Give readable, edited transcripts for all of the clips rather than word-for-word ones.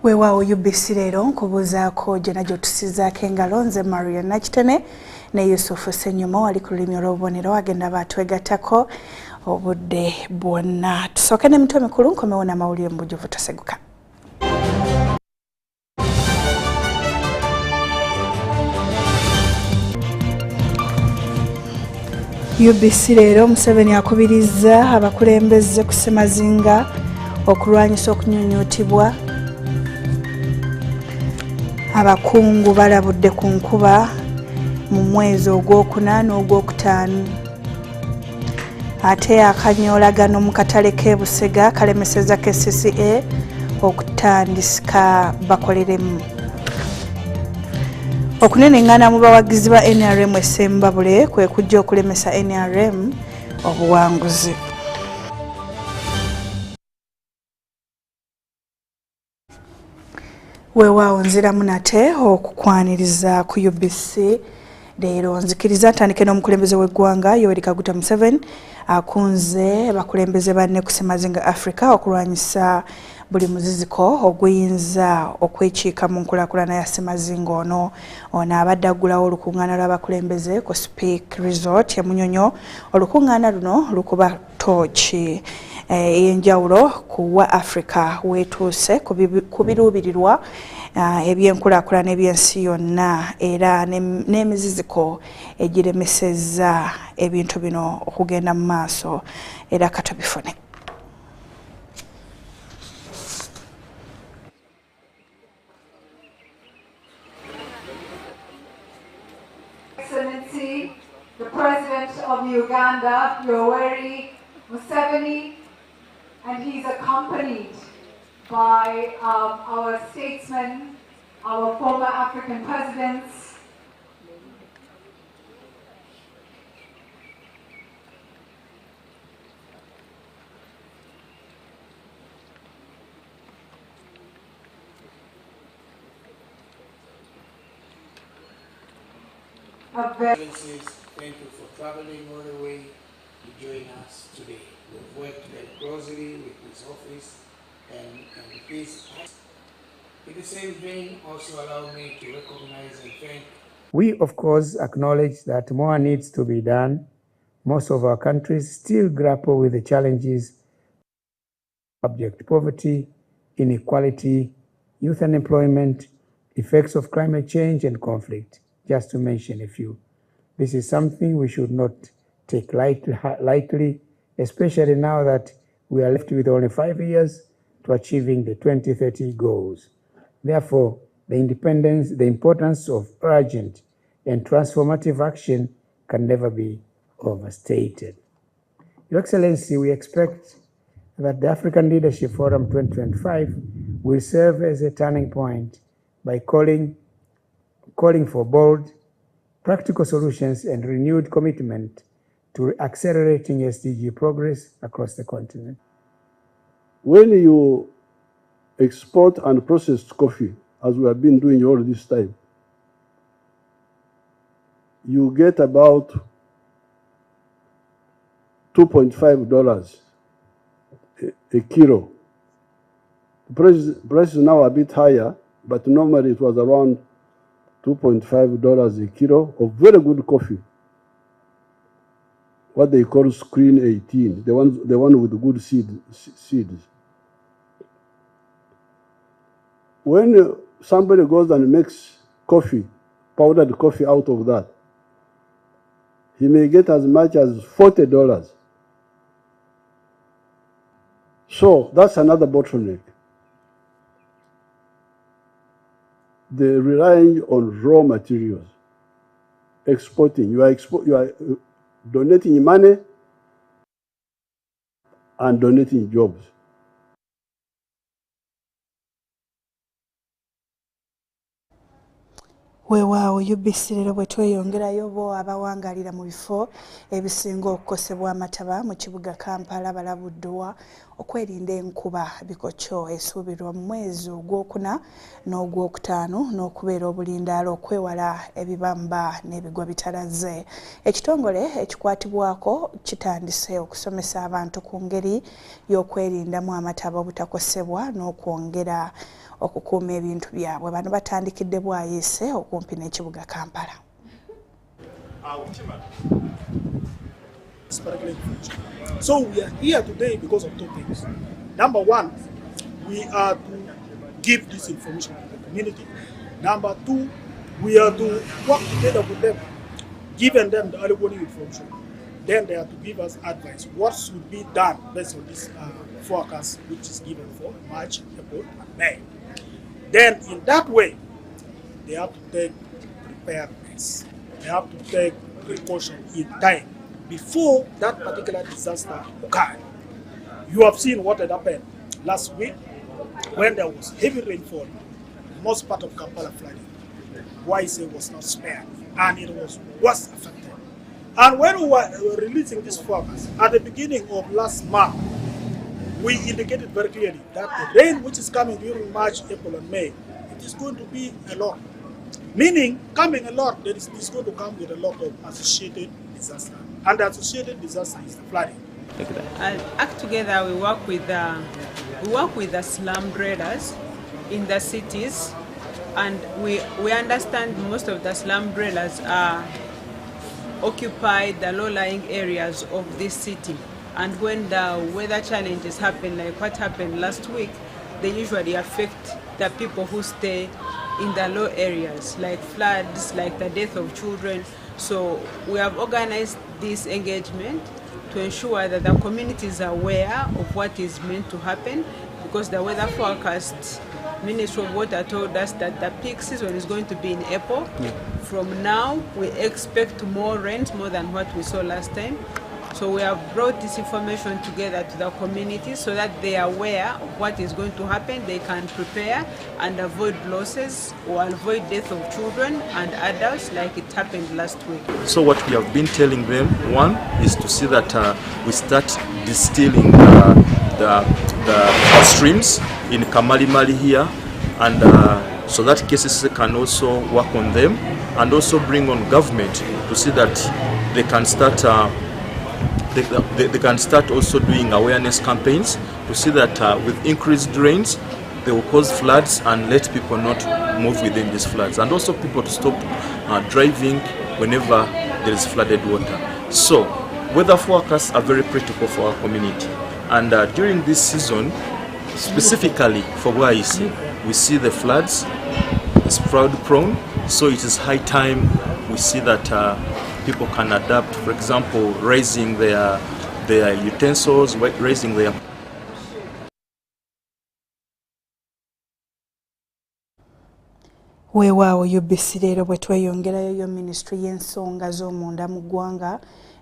Weewaawo Ubc Lero nkubuuzaako gye najjo tusizaako engalo nze Marion Nakitene ne Yusufu Ssenyumo wali ku lulimi olw'obubonero agenda baatwegattako obudde bwonna. Tusooke n'emitwe mikulu nkomewo n'amawulire mu bujjuvu toseguka. Ubc Lero Museveni akubirizza abakulembeze ku ssemazinga okulwanyisa okunyunyuutibwa. Abakungu balabudde ku nkuba mu mwezi ogwokuna n'ogwokutaano. Ate akanyoolagano mu katale k'e Busega kalemesezza KCCA okutandika bakoleremu. Okunenengana mu bawagizi ba NRM essembabule kwe kujja okulemesa NRM obuwanguzi. Weewaawo nziramu nate okukwaniriza ku Ubc Lero nzikiriza ntandike n'omukulembeze w'eggwanga Yoweri Kaguta Museveni akunze bakulembeze banne ku ssemazinga Africa okulwanyisa buli muziziko oguyinza okwekiika mu nkulaakulana ya ssemazinga ono. Ono abadde aggulawo olukuŋŋaana lw'abakulembeze ku Speak Resort e Munyonyo. Olukuŋŋaana luno lukuba ttooki ey'enjawulo ku wa Africa weetuuse ku biruubirirwa ebyenkulaakulana eby'ensi yonna era n'emiziziko egiremesezza ebintu bino okugenda mu maaso era katubifune. Excellency, the President of Uganda, Yoweri Museveni, and he's accompanied by our statesmen, our former African presidents, thank you for traveling all the way to join us today. We've worked very closely with this office and this. In the same vein, also allow me to recognize and thank. We, of course, acknowledge that more needs to be done. Most of our countries still grapple with the challenges of abject poverty, inequality, youth unemployment, effects of climate change and conflict, just to mention a few. This is something we should not take lightly, especially now that we are left with only 5 years to achieving the 2030 goals. Therefore, the importance of urgent and transformative action can never be overstated. Your Excellency, we expect that the African Leadership Forum 2025 will serve as a turning point by calling for bold, practical solutions and renewed commitment to accelerating SDG progress across the continent. When you export and process coffee, as we have been doing all this time, you get about $2.5 a kilo. The price is now a bit higher, but normally it was around $2.5 a kilo of very good coffee. What they call screen 18, the one with good seeds. When somebody goes and makes coffee, powdered coffee out of that, he may get as much as $40. So that's another bottleneck. They're relying on raw materials, exporting. You are donating money and donating jobs. Weewaawo Ubc Lero bwe tweyongerayo bo abawangalira mu bifo ebisinga okukosebwa amataba mu kibuga Kampala balabuddwa okwerinda enkuba bikokyo esuubirwa mu mwezi ogwokuna n'ogwokutaano n'okubeera obulindaala okwewala ebibamba n'ebigwa bitalaze. Ekitongole ekikwatibwako kitandise okusomesa abantu ku ngeri y'okwerindamu amataba obutakosebwa n'okwongera okukuuma ebintu byabwe. Bano batandikidde Bwayiise okumpi n'ekibuga Kampala. So we are here today because of two things. Number one, we are to give this information to the community. Number two, we are to work together with them, giving them the early warning information. Then they are to give us advice. What should be done based on this forecast, which is given for March, April, and May. Then in that way, they have to take preparedness. They have to take precaution in time before that particular disaster occurred. You have seen what had happened last week when there was heavy rainfall. Most part of Kampala flooded. Bwayiise was not spared, and it was worse affected. And when we were releasing this forecast at the beginning of last month, we indicated very clearly that the rain which is coming during March, April, and May, it is going to be a lot. Meaning, coming a lot, it is going to come with a lot of associated disaster. And the associated disaster is the flooding. Act Together, we work with the slum dwellers in the cities, and we understand most of the slum dwellers are occupied the low-lying areas of this city. And when the weather challenges happen, like what happened last week, they usually affect the people who stay in the low areas, like floods, like the death of children. So we have organized this engagement to ensure that the communities are aware of what is meant to happen, because the weather forecast, Ministry of Water told us that the peak season is going to be in April. From now, we expect more rains, more than what we saw last time. So we have brought this information together to the community so that they are aware of what is going to happen. They can prepare and avoid losses or avoid death of children and adults like it happened last week. So what we have been telling them, one is to see that we start distilling the streams in Kamalimali here, and so that cases can also work on them, and also bring on government to see that they can start they can start also doing awareness campaigns to see that with increased rains they will cause floods, and let people not move within these floods, and also people to stop driving whenever there is flooded water. So weather forecasts are very critical for our community, and during this season, specifically for Bwayiise, we see the floods is flood prone, so it is high time we see that people can adapt, for example, raising their utensils, raising their weewaawo UBC Lero bwe tweyongerayo Ministry y'ensonga z'omunda mu ggwanga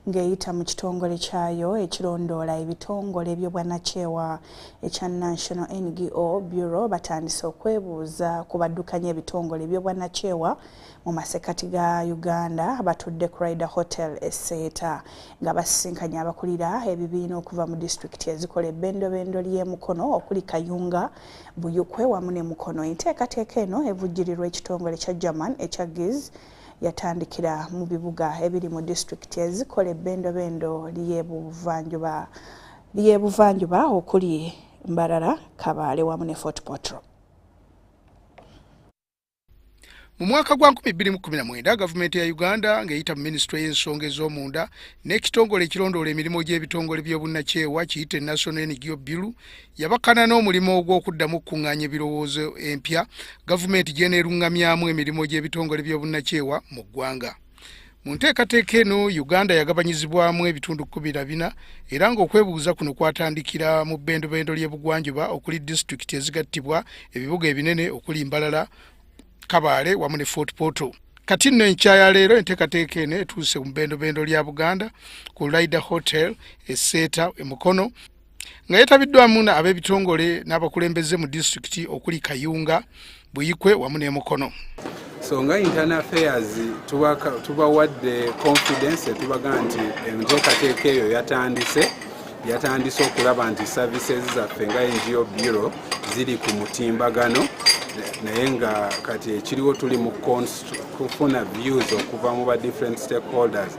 ng'eyita mu kitongole kyayo ekirondoola ebitongole eby'obwannakyewa ekya National NGO Bureau batandise okwebuuza ku baddukanya ebitongole eby'obwannakyewa mu masekati ga Uganda batudde ku Ryder Hotel Esseeta nga basisinkanye abakulira ebibiina okuva mu disitulikiti ezikola ebbendobendo ly'emukono okuli Kayunga, Buyukwe wamu ne Mukono. Enteekateeka eno evujjirirwa ekitongole kya German ekya Giz yatandikira mu bibuga ebiri mu disitulikiti ezikola ebbendobendo ly'ebuvanjuba okuli Mbarara, Kabale wamu ne Fort Portal. Mu mwaka gwa 2019 gavumenti ya Uganda ng'eyita mu Ministry y'ensonga ez'omunda n'ekitongole ekirondoola emirimu gy'ebitongole by'obunnakyewa kiyite National NGO Bureau yabakana n'omulimu ogw'okuddamu okuŋŋaanya ebirowoozo empya gavumenti gy'eneerungamyamu emirimu gy'ebitongole by'obunnakyewa mu ggwanga. Mu nteekateeka eno Uganda yagabanyizibwamu ebitundu 14 era ng'okwebuuza kuno kwatandikira mu bbendobendo ly'ebugwanjuba okuli disitulikiti ezigattibwa ebibuga ebinene okuli Mbalala, Kabale wamu ne Fort Portal. Kati nno enkya ya leero enteekateeka eno etuuse mu bbendobendo lya Buganda ku Ryder Hotel Esseeta Mukono nga yeetabiddwamu ab'ebitongole n'abakulembeze mu disitulikiti okuli Kayunga, Buyikwe wamu ne Mukono. So nga internal affairs tubawadde confidence tubaga nti enteekateeka eyo yatandise okulaba nti services zaffe nga NGO Bureau ziri ku mutimbagano, naye nga kati ekiriwo tuli mu kufuna views okuva mu ba different stakeholders.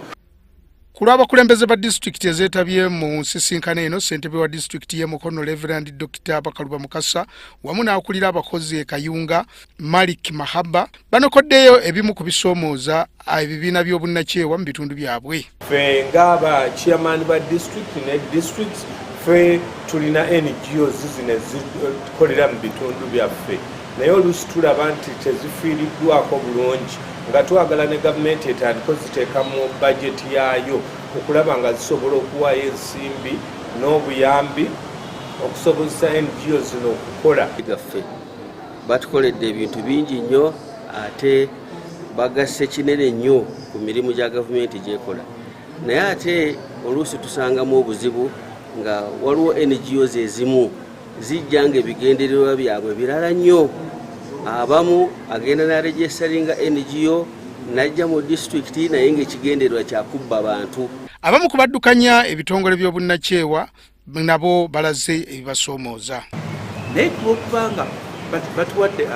Ku lw'abakulembeze ba disitulikiti ezeetabye mu nsisinkano eno, ssentebe wa disitulikiti y'e Mukono Reverend Dr. Bakaluba Mukasa wamu n'akulira abakozi e Kayunga Malik Mahaba banokoddeyo ebimu ku bisoomooza ebibiina by'obunnakyewa mu bitundu byabwe. Ffe ng'aba chairman ba disitulikiti ne districts ffe tulina NGOs zino ezikolera mu bitundu byaffe, naye oluusi tulaba nti tezifiiriddwako bulungi nga twagala ne gavumenti etandika ziteeka mu bajeti yaayo okulaba nga zisobola okuwaayo ensimbi n'obuyambi okusobozesa NGO zino okukola. Gaffe batukoledde ebintu bingi nnyo ate bagasse kinene nnyo ku mirimu gya gavumenti gyekola, naye ate oluusi tusangamu obuzibu nga waliwo NGOs ezimu zijja nga ebigendererwa byabwe birala nnyo. Abamu agenda n'aregisteringa NGO najja mu disitulikiti naye ng'ekigendererwa kyakubba bantu. Abamu ku baddukanya ebitongole by'obunnakyewa nabo balaze ebibasoomooza. Naye kubanga batuwadde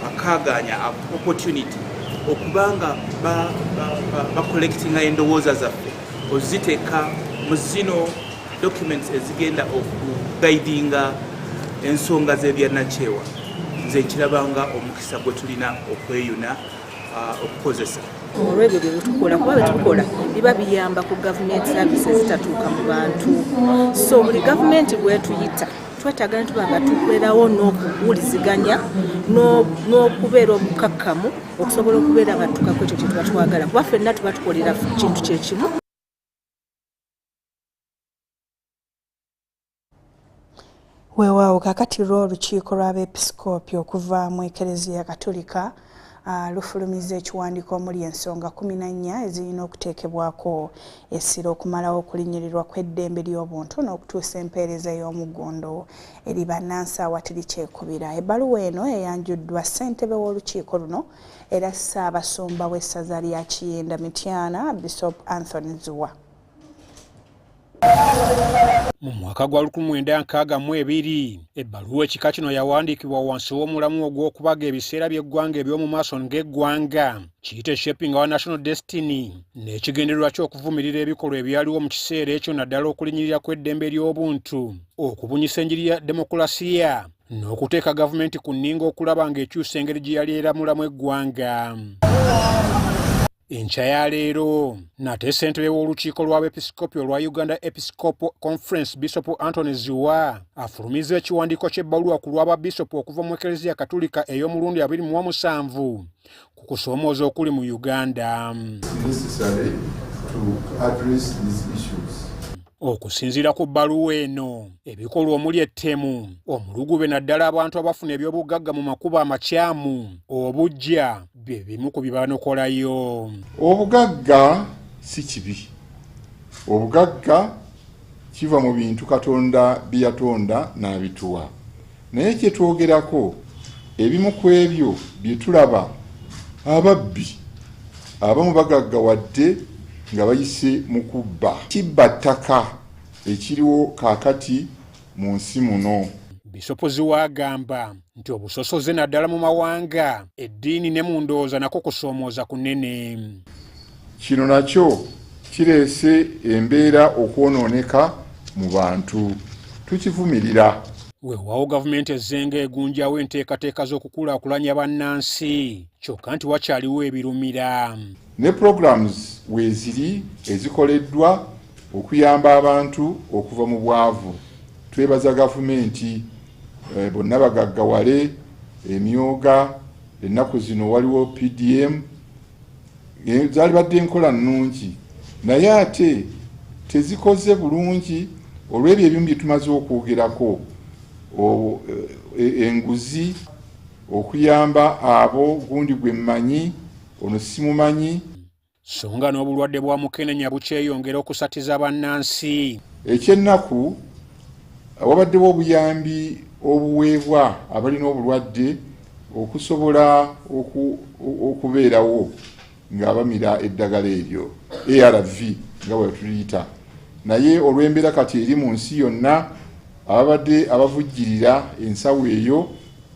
akaaganya opportunity okubanga bacollectinga endowooza zaffe oziteeka mu zino documents ezigenda okugaidinga ensonga z'ebyannakyewa, nze nkirabanga omukisa gwe tulina okweyuna okukozesa. Olw'ebyo bye tukola kuba betukola biba biyamba ku gavumenti services zitatuuka mu bantu, so buli gavumenti bwetuyita twetaaga ne tuba nga tukolerawo n'okuwuliziganya n'okubeera omukakkamu okusobola okubeera nga tukako ekyo kye tuba twagala kuba ffenna tuba tukolera kintu kyekimu. Weewaawo kakati olukiiko lw'abeepisikoopi okuva mu Ekereziya Katolika lufulumiza ekiwandiiko omuli ensonga 14 ezirina okuteekebwako essira okumalawo okulinnyirirwa kw'eddembe ly'obuntu n'okutuusa empeereza y'omuggondo eri bannansi awatali kyekubira. Ebbaluwa eno eyanjuddwa ssentebe w'olukiiko luno era Ssaabasumba w'essaza lya Kiyenda Mityana Bishop Anthony Zuwa. Mu mwaka gwa 1962 ebbaluwa ekika kino yawandiikibwa wansi w'omulamu ogw'okubaga ebiseera by'eggwanga eby'omu maaso ng'eggwanga kiyite Shaping Our National Destiny n'ekigendererwa ky'okuvumirira ebikolwa ebyaliwo mu kiseera ekyo naddala okulinyirira kw'eddembe ly'obuntu, okubunyisa enjiri ya demokulasiya n'okuteeka gavumenti ku nninga okulaba ng'ekyusa engeri gye yali eramulamu eggwanga. Enkya ya leero nate ssentebe w'olukiiko lw'abeepisikoopi olwa Uganda Episcopal Conference Bishop Anthony Zuwa afulumiza ekiwandiiko ky'ebbaluwa ku lw'ababisopu okuva mu Ekereziya Katolika ey'omulundi 2017 ku kusoomooza okuli mu Uganda. Okusinziira ku bbaluwa eno, ebikolwa omuli ettemu, omulugube naddala abantu abafuna eby'obugagga mu makubo amakyamu, obuggya bye bimu ku bibanokolayo. Obugagga si kibi. Obugagga kiva mu bintu Katonda bye yatonda n'abituwa. Naye kye twogerako ebimu ku ebyo bye tulaba ababbi abamu bagaggawadde nga bayise mu kubba kibba ttaka ekiriwo kaakati mu nsi muno. Bisopo Zuwa agamba nti obusosoze naddala mu mawanga eddiini ne mu ndowooza nako kusoomooza kunene. Kino nakyo kireese embeera okwonooneka mu bantu, tukivumirira. Weewaawo gavumenti ezzenga egunjawo enteekateeka z'okukulaakulanya bannansi kyokka nti wakyaliwo ebirumira. Ne programs weeziri ezikoleddwa okuyamba abantu okuva mu bwavu. Twebaza gavumenti bonna bagaggawale emyoga, ennaku zino waliwo PDM zaali badde enkola nnungi naye ate tezikoze bulungi olw'ebyo ebimu bye tumaze okwogerako, enguzi, okuyamba abo gundi gwe mmanyi ono simumanyi. Songa n'obulwadde bwa mukenenya bukyeyongera okusatiza bannansi. Ekyennaku wabaddewo obuyambi obuweebwa abalina obulwadde okusobola okubeerawo nga bamira eddagala eryo ARV nga bwe tuliyita, naye olw'embeera kati eri mu nsi yonna ababadde abavujjirira ensawo eyo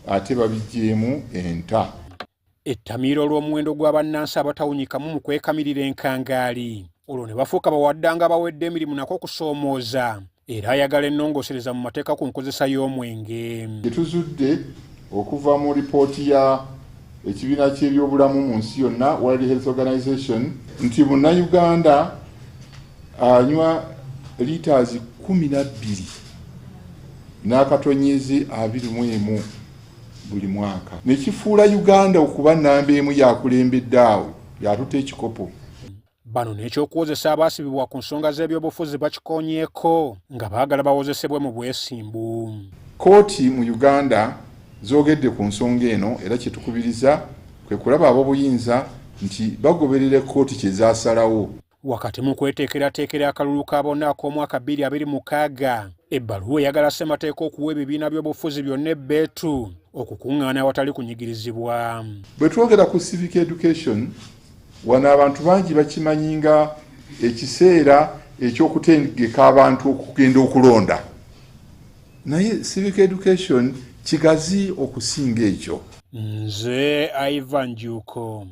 ate babijjeemu enta. Ettamiiro olw'omuwendo gw'abannansi abatawunyikamu mu kwekamirira enkangaali olwo ne bafuuka bawaddanga bawedde emirimu nako okusoomooza era ayagala ennongoosereza mu mateeka ku nkozesa y'omwenge. Tuzudde okuva mu lipooti ya ekibiina ky'ebyobulamu mu nsi yonna World Health Organization nti munnayuganda anywa liters 12 n'akatonyezi 21 buli mwaka. Nekifuula Uganda okuba nnamba emu yakulembedde awo yatuta ekikopo. Bano n'ekyokuwozesa abaasibibwa ku nsonga z'ebyobufuzi bakikonyeeko nga baagala bawozesebwe mu bwesimbu. Kooti mu Uganda zoogedde ku nsonga eno era kyetukubiriza kwe kulaba ab'obuyinza nti bagoberera kooti kye zaasalawo. Wakati mu kweteekerateekera akalulu ka bonna ak'omwaka 2026, ebbaluwa eyagala ssemateeka okuwa ebibiina by'obufuzi byonna ebbeetu okukuŋŋaana awatali kunyigirizibwa. Bwe twogera ku civic education, wano abantu bangi bakimanyi nga ekiseera eky'okutegeka abantu okugenda okulonda. Naye civic education kigazi okusinga ekyo. Nze Ivan Juko.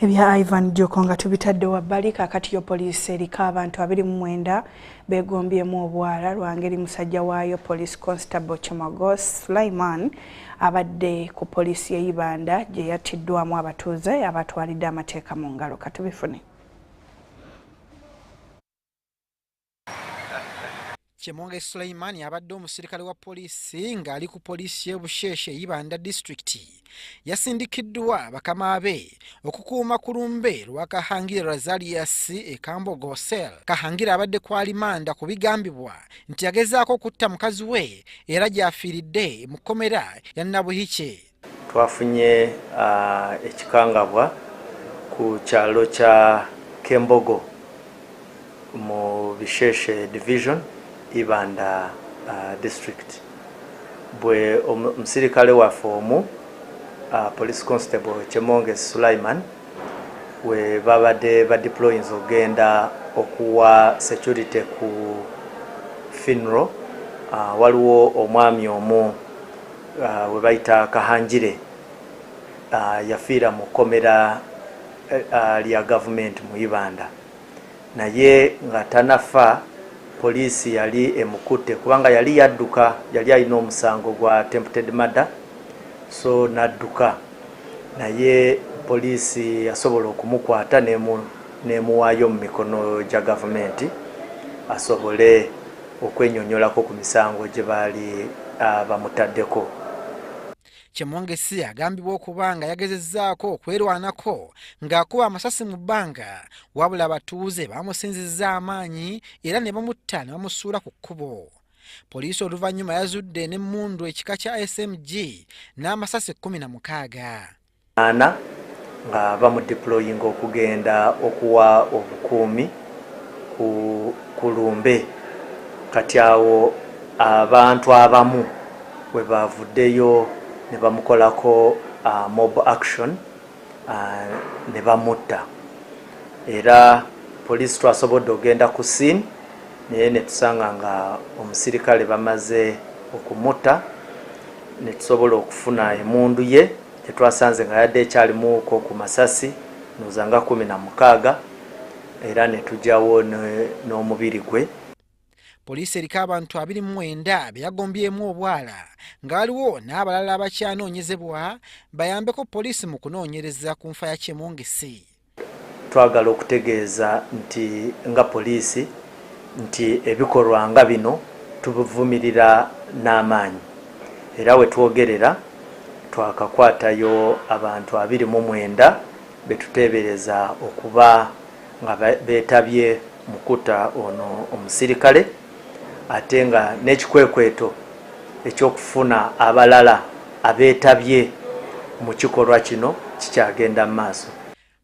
Ebya Ivan Joko nga tubitadde wabbali kakati yo poliisi eriko abantu 29 begombyemu obwala lwangeri musajja waayo Police Constable Chomagos Sulaiman abadde ku poliisi y'Ibanda gye yattiddwamu abatuuze abatwalidde amateeka mu ngalo. Katubifune. Chemonge Sulaiman abadde omusirikale wa poliisi ng'ali ku poliisi y'e Busheshe Ibanda District yasindikiddwa bakama be okukuuma ku lumbe lwa Kahangire Razalias e Kambogo Cell. Kahangire abadde ku alimanda ku bigambibwa nti yagezaako okutta mukazi we era gy'afiiridde mu kkomera ya Nabuhiche. Twafunye ekikangabwa ku kyalo kya Kembogo mu Busheshe Division Ibanda District. Bwe omusirikale waffe omu Police Constable Chemonge Sulaiman we babadde badeployinze ogenda okuwa security ku funeral waliwo omwami omu we bayita Kahangire yafiira mu kkomera lya government mu Ibanda, naye nga tanafa poliisi yali emukutte kubanga yali yadduka, yali alina omusango gwa attempted murder, so nadduka, naye poliisi yasobola okumukwata nemuwaayo mu mikono gya gavumenti asobole okwenyonyolako ku misango gye baali bamutaddeko. Chemonge si agambibwa okuba nga yagezezzaako okwerwanako ng'akuba amasasi mu bbanga, wabula abatuuze bamusinzizza amaanyi era ne bamutta ne bamusuula ku kkubo. Poliisi oluvannyuma yazudde n'emmundu ekika kya SMG n'amasasi 16 nga bamudeployinga okugenda okuwa obukuumi ku lumbe. Kati awo abantu abamu we bavuddeyo ne bamukolako mob action ne bamutta, era poliisi twasobodde ogenda ku scene naye ne tusanga nga omusirikale bamaze okumutta, ne tusobola okufuna emundu ye tetwasanze nga yadde ekyalimuko ku masasi nozanga 16 era ne tujjawo n'omubiri gwe. Poliisi eriko abantu 29 beyagombyemu obwala nga waliwo n'abalala abakyanoonyezebwa bayambeko poliisi mu kunoonyereza ku nfa ya Chemonge si. Twagala okutegeeza nti nga poliisi nti ebikolwa nga bino tubivumirira n'amaanyi, era we twogerera twakakwatayo abantu 29 betuteebereza okuba nga beetabye mu kutta ono omusirikale, ate nga n'ekikwekweto ekyokufuna abalala abeetabye mu kikolwa kino kikyagenda mu maaso.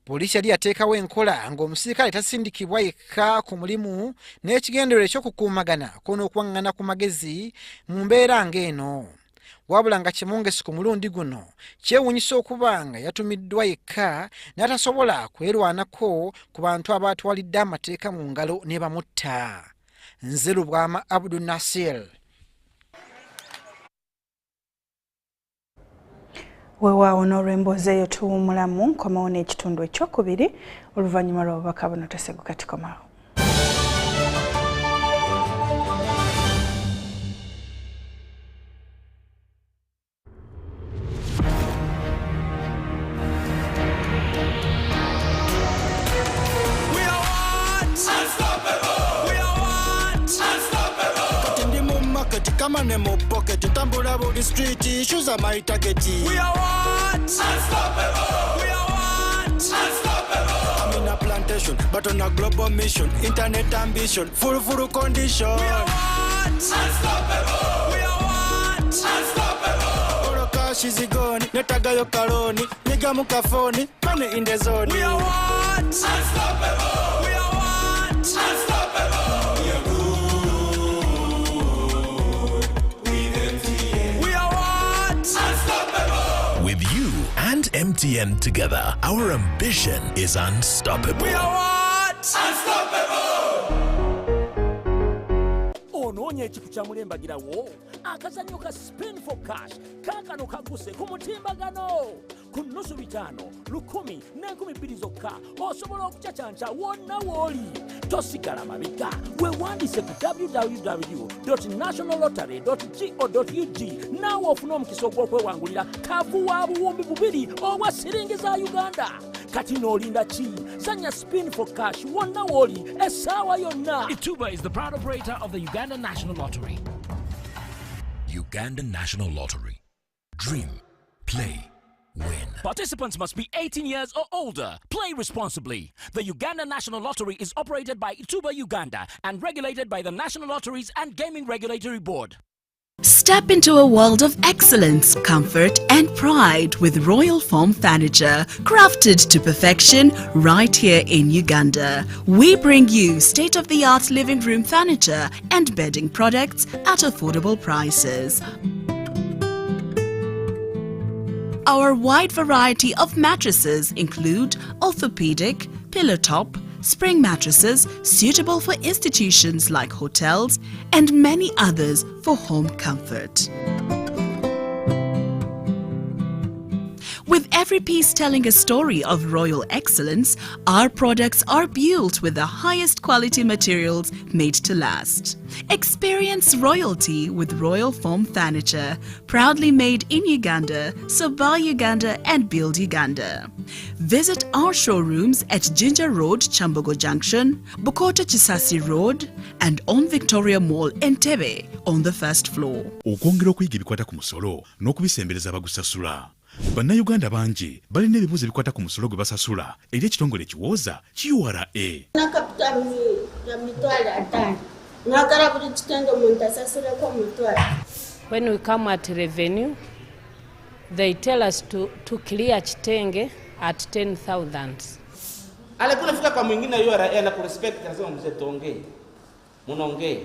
Poliisi yali yateekawo enkola ng'omusirikale tasindikibwa yekka ku mulimu n'ekigendererwa ekyokukuumagana n'okwaŋŋana ku magezi mu mbeera ng'eno, wabula nga Chemonge ku mulundi guno kyewuunyisa okuba nga yatumiddwa yekka n'atasobola kwerwanako ku bantu abaatwalidde amateeka mu ngalo ne bamutta. Nze Lubwama Abdul Nasir. Weewaawo n'olw'emboozi eyo tuwummulamu nkomawo n'ekitundu ekyokubiri oluvannyuma lw'obubaka buno Teseguka tukomawo. Come on, mo pocket, tambula body street, issues are my target. We are what? Unstoppable. We are what? Unstoppable. I'm in a plantation, but on a global mission, internet ambition, full condition. We are what? Unstoppable. We are what? Unstoppable. Oro cash is gone, netaga yo karoni, niga mukafoni, money in the zone. We are what? Unstoppable. We are what? Unstoppable. We are good. With you and MTN together, our ambition is unstoppable. We are what? Unstoppable! Ononye ekiku kya mulembagirawo akazanyo ka spin for cash kakano kaguse ku mutimbagano ku nusu bitano 10 n'enkumi zokka osobola okucacanja wonna wooli tosigala mabega weewandise ku www.nationallottery.go.ug naawe ofuna omukisa ogw'okwewangulira kavu wa buwumbi 2 obwa siringi za Uganda kati n'olinda ki zanya spin for cash wonna wooli essaawa yonna. Ituba is the proud operator of the Uganda National Lottery. Uganda National Lottery. Dream, play, win. Participants must be 18 years or older. Play responsibly. The Uganda National Lottery is operated by Ituba Uganda and regulated by the National Lotteries and Gaming Regulatory Board. Step into a world of excellence, comfort and pride with Royal Foam Furniture, crafted to perfection right here in Uganda. We bring you state-of-the-art living room furniture and bedding products at affordable prices. Our wide variety of mattresses include orthopedic, pillow top, spring mattresses suitable for institutions like hotels and many others for home comfort. With every piece telling a story of royal excellence, our products are built with the highest quality materials made to last. Experience royalty with Royal Foam Furniture, proudly made in Uganda, so buy Uganda and build Uganda. Visit our showrooms at Ginger Road, Chambogo Junction, Bukota Chisasi Road, and on Victoria Mall, Entebbe, on the first floor. Okwongera okuyiga ebikwata ku musolo n'okubisembereza abagusasula. Bannayuganda bangi balina ebibuuzo ebikwata ku musolo gwe basasula eri ekitongole ekiwooza URA. When we come at revenue, they tell us to clear kitenge at 10,000. Alikuwa fika kwa mwingine URA na kurespect lazima mzee tuongee. Munaongee.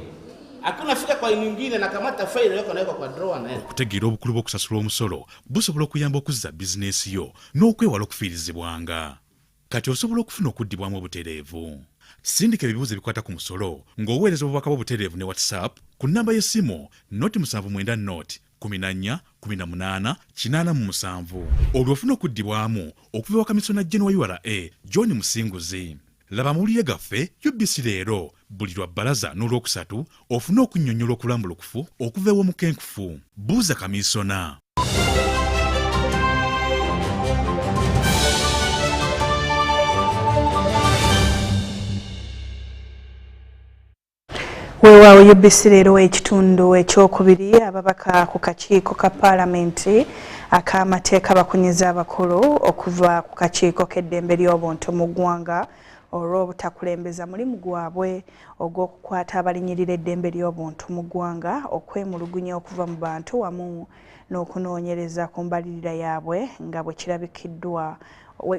Akuna fika kwa nyingine na kamata faili yako na kwa drawer na. Okutegeera obukulu bw'okusasula omusolo busobola okuyamba okuzza bizinesi yo n'okwewala okufiirizibwanga. Kati osobola okufuna okuddibwamu obutereevu. Sindika ebibuuzo ebikwata ku musolo ng'oweereza obubaka bw'obutereevu ne WhatsApp ku nnamba y'essimu 07941887 olwo ofuna okuddibwamu okuva ewaka Kamisona General wa URA John Musinguzi. Laba amawulire gaffe UBC Lero buli lwa bbalaza n'olwokusatu ofuna okunnyonnyola okulambulukufu okuva ew'omukenkufu. Buuza Kamisona. Weewaawo UBC Lero ekitundu ekyokubiri ababaka ku kakiiko ka parliamentary ak'amateeka bakunyiza abakulu okuva ku kakiiko k'eddembe ly'obuntu mu ggwanga olw'obutakulembeza mulimu gwabwe ogw'okukwata abalinyirira eddembe ly'obuntu mu ggwanga okwemulugunya okuva mu bantu wamu n'okunoonyereza ku mbalirira yaabwe nga bwe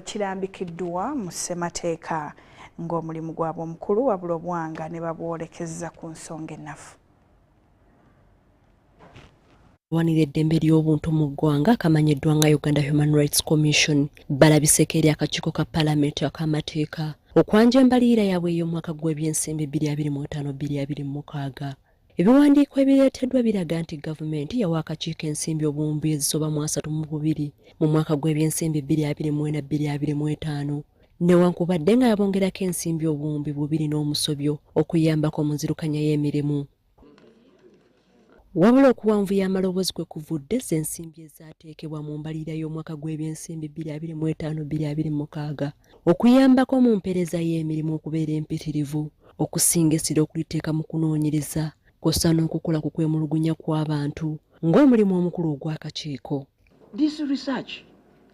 kirambikiddwa mu ssemateeka ng'omulimu gwabwe omukulu wabula obwanga ne babwolekezza ku nsonga ennafu. Wanira eddembe ly'obuntu mu ggwanga kamanyiddwa nga Uganda Human Rights Commission balabiseko eri akakiiko ka Parliament ak'amateeka okwanja embalirira yaabwe ey'omwaka gw'ebyensimbi 2025-2026. Ebiwandiiko ebireeteddwa biraga nti gavumenti yawa akakiiko ensimbi obuwumbi ezisoba 32 mu mwaka gw'ebyensimbi 2024-2025 newankubadde nga yabongerako ensimbi obuwumbi 2 n'omusobyo okuyambako mu nzirukanya y'emirimu. Wabula okuwanvuya amaloboozi kwe kuvudde z'ensimbi ezaateekebwa mu mbalirira y'omwaka gw'ebyensimbi 2025-2026 okuyambako mu mpeereza y'emirimu okubeera empitirivu, okusinga essira okuliteeka mu kunoonyereza kw'ossa n'okukola ku kwemulugunya kw'abantu ng'omulimu omukulu ogw'akakiiko. This research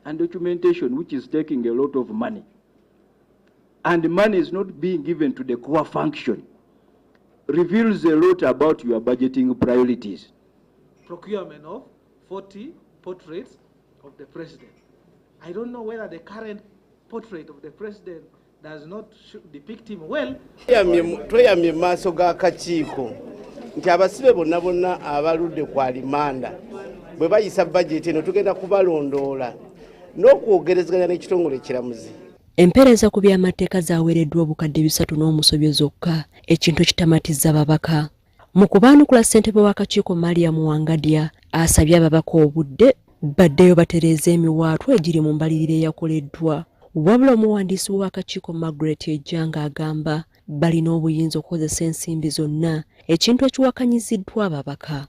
and documentation which is taking a lot of money and money is not being given to the core function reveals a lot about your budgeting priorities. Procurement of 40 portraits of the president. I don't know whether the current portrait of the president does not depict him well. Tweyamye maaso g'akakiiko nti abasibe bonna bonna abaludde ku alimanda bwe bayisa budget eno tugenda kubalondoola n'okwogerezeganya n'ekitongole kiramuzi. Empeereza ku by'amateeka zaaweereddwa obukadde 3 n'omusobyo zokka, ekintu kitamatiza babaka. Mu kubaanukula ssentebe w'akakiiko Marion Nakitene asabye ababaka obudde baddeyo batereeza emiwaatwa egiri mu mbalirira eyakoleddwa. Wabula omuwandiisi w'akakiiko Margaret Ejanga agamba balina obuyinza okukozesa ensimbi zonna, ekintu ekiwakanyiziddwa ababaka.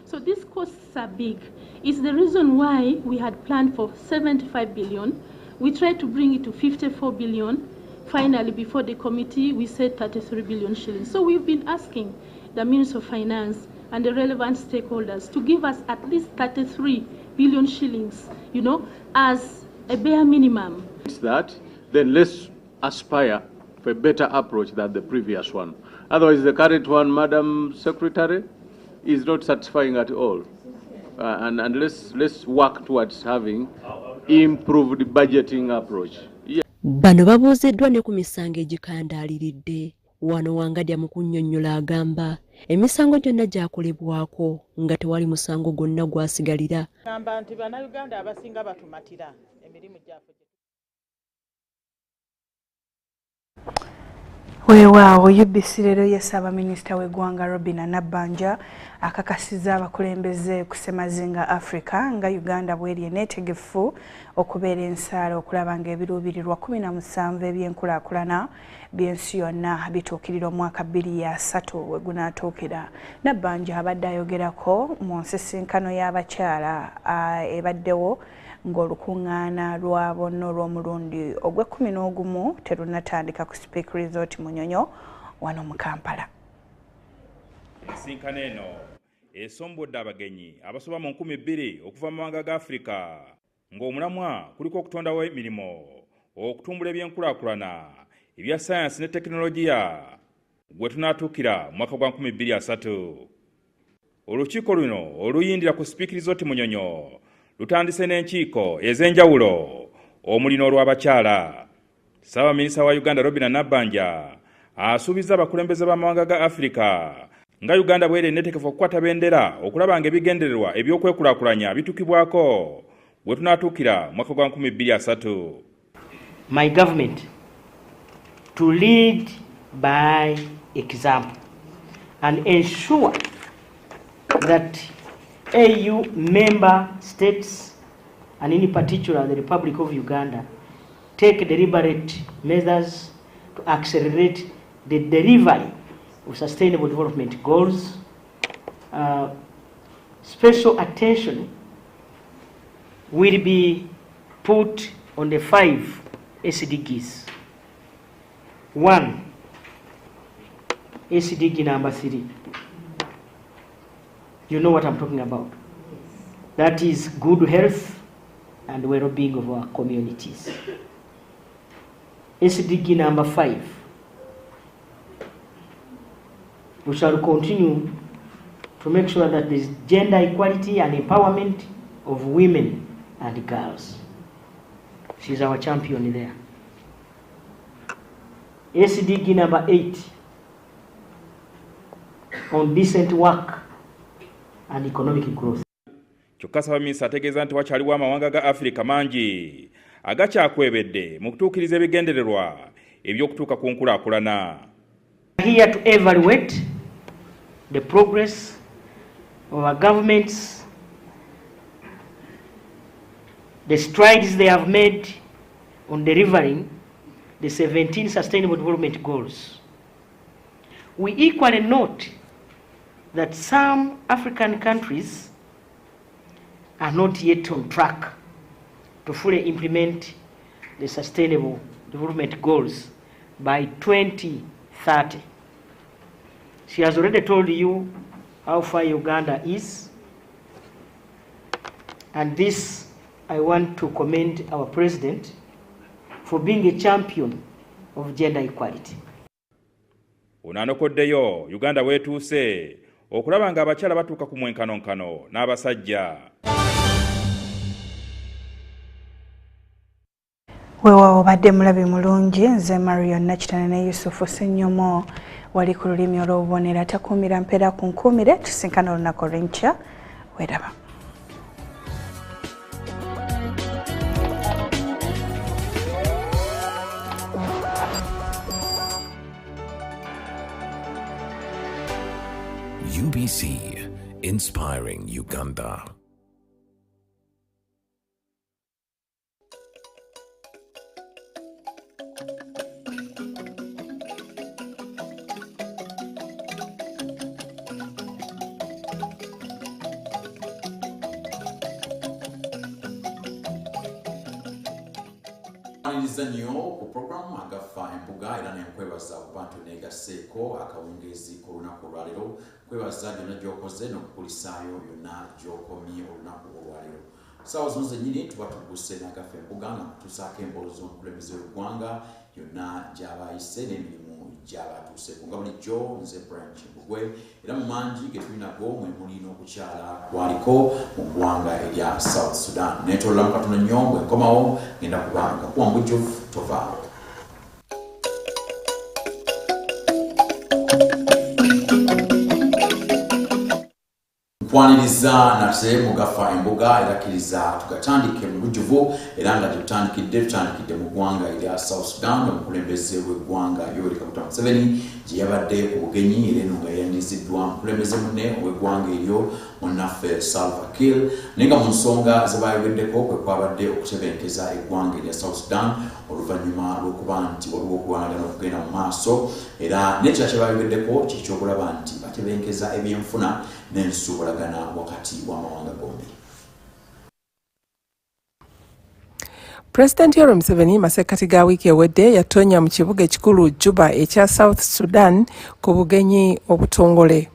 So these costs are big. It's the reason why we had planned for 75 billion. We tried to bring it to 54 billion. Finally, before the committee, we said 33 billion shillings. So we've been asking the Minister of Finance and the relevant stakeholders to give us at least 33 billion shillings, you know, as a bare minimum. It's that, then let's aspire for a better approach than the previous one. Otherwise, the current one, Madam Secretary, is not satisfying at all. And let's work towards having improved budgeting approach. Bano babuuziddwa ne ku misango egikandaaliridde. Wano Wangadya mu kunnyonnyola agamba emisango gyonna gyakolebwako nga tewali musango gwonna gwasigalira. Gamba nti bannayuganda abasinga batumatira emirimu gyaffe. Weewaawo UBC Lero ye Ssaabaminisita w'eggwanga Robin Nabbanja akakasizza abakulembeze ku Ssemazinga Africa nga Uganda bw'eri eneetegefu okubeera ensaala okulaba ng'ebiruubirirwa 17 eby'enkulaakulana by'ensi yonna bituukirira omwaka 2030 we gunaatuukira. Nabbanja abadde ayogerako mu nsisinkano y'abakyala ebaddewo ng'olukuŋŋaana lwa bonna olw'omulundi ogw'e11 terunatandika ku Speak Resort Munyonyo wano mu Kampala. Ensinkano eno esombodde abagenyi abasoba mu 2,000 okuva mu mawanga ga Afrika ng'omulamwa kuliko okutondawo emirimu, okutumbula ebyenkulaakulana, ebya sayansi ne tekinologiya gwe tunaatuukira mu mwaka gwa 2030. Olukiiko luno oluyindira ku Speak Resort Munyonyo lutandise n'enkiiko ez'enjawulo omuli n'olw'abakyala. Ssaabaminisita wa Uganda Robin Nabbanja asuubizza abakulembeze b'amawanga ga Afrika nga Uganda bw'eri eneetegefu okukwata bendera okulaba ng'ebigendererwa eby'okwekulaakulanya bituukibwako we tunaatuukira mwaka gwa 2030. My government to lead by example and ensure that AU member states, and in particular the Republic of Uganda, take deliberate measures to accelerate the delivery of sustainable development goals. Special attention will be put on the 5 SDGs. 1, SDG number 3. You know what I'm talking about. That is good health and well-being of our communities. SDG number 5. We shall continue to make sure that there is gender equality and empowerment of women and girls. She's our champion there. SDG number 8 on decent work and economic growth. Kyokka Ssaabaminisita ategeeza nti wakyaliwo amawanga ga Afrika mangi agakyakwebedde mu kutuukiriza ebigendererwa eby'okutuuka ku nkulaakulana. Here to evaluate the progress of our governments, the strides they have made on delivering the 17 Sustainable Development Goals. We equally note that some African countries are not yet on track to fully implement the Sustainable Development Goals by 2030. She has already told you how far Uganda is, and this I want to commend our president for being a champion of gender equality. Unanokoddeyo Uganda wetuuse okulaba nga abakyala batuuka ku mwenkanonkano n'abasajja. Weewaawo badde mulabi mulungi, nze Marion Nakitene ne Yusufu Ssenyomo wali ku lulimi olw'obubonero atakuumira mpeera ku nkuumire tusinkana olunaku olw'enkya weeraba. UBC, inspiring Uganda. Nnyo ku programu agafa embuga era n'enkwebaza abantu negaseeko akawungeezi ku lunaku olwaleero kwebaza gyonna gy'okoze n'okukulisaayo yonna gy'okomye olunaku olwaleero. Ssaawa zino zennyini tuba tugguse n'agafa embuga nga kutuusaako emboozi z'omukulembeze w'eggwanga yonna gy'abayise n'emirimu gy'abatuuseeko. Nga bulijjo nze Brian Kimbugwe era mu mangi ge tulinago mwe muli n'okukyala kwaliko mu ggwanga erya South Sudan. Neetoololamu katono nnyo bwe nkomawo ngenda kubanga kuwa mujjuvu tovaawo. Nkwaniriza nate mugafa embuga erakkiriza tugatandike mu bujjuvu era nga tutandikidde mu ggwanga erya South Sudan omukulembeze w'eggwanga Yoweri Kaguta Museveni gye yabadde ku bugenyi era eno nga yayaniziddwa omukulembeze munne ow'eggwanga eryo munnaffe Salva Kiir naye nga mu nsonga ze baayogeddeko kwe kwabadde okutebenkeza eggwanga erya South Sudan oluvannyuma lw'okuba nti waliwo okulwanagana okugenda mu maaso era n'ekirala kye baayogeddeko kyekyokulaba nti batebenkeza ebyenfuna n'ensuubulagana wakati w'amawanga gombi. President Yoweri Museveni masekkati ga wiiki ewedde yatonya mu kibuga ekikulu Juba ekya South Sudan ku bugenyi obutongole.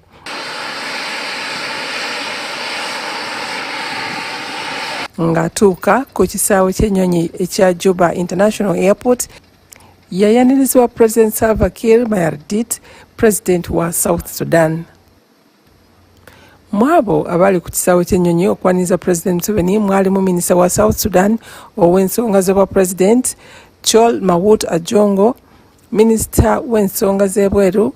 Ng'atuuka ku kisaawe ky'ennyonyi ekya Juba International Airport yayanirizibwa President Salva Kiir Mayardit, President wa South Sudan. Mwabo abali ku kisaawe ky'ennyonyi okwaniriza President Museveni mwalimu Minisita wa South Sudan ow'ensonga z'obwa President Chol Mawut Ajongo, Minisita w'ensonga z'ebweru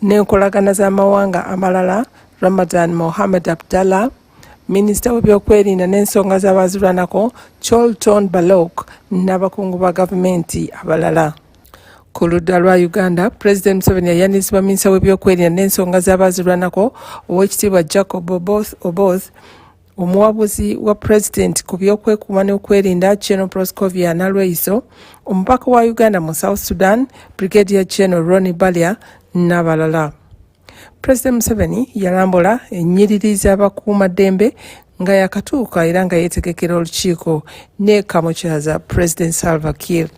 n'enkolagana z'amawanga amalala Ramadan Mohamed Abdallah, Minisita w'ebyokwerinda n'ensonga z'abaazirwanako Cholton Balok n'abakungu ba gavumenti abalala. Ku ludda lwa Uganda, President Museveni yayanirizibwa Minisita w'ebyokwerinda n'ensonga z'abaazirwanako Oweekitiibwa Jacob Oboth, omuwabuzi wa President ku by'okwekuuma n'okwerinda General Proscovia Nalweyiso, omupaka wa Uganda mu South Sudan Brigadier General Ronnie Balya n'abalala. President Museveni yalambula ennyiriri z'abakuumaddembe nga yakatuuka era nga yeetegekera olukiiko ne kamukyaza President Salva Kiir.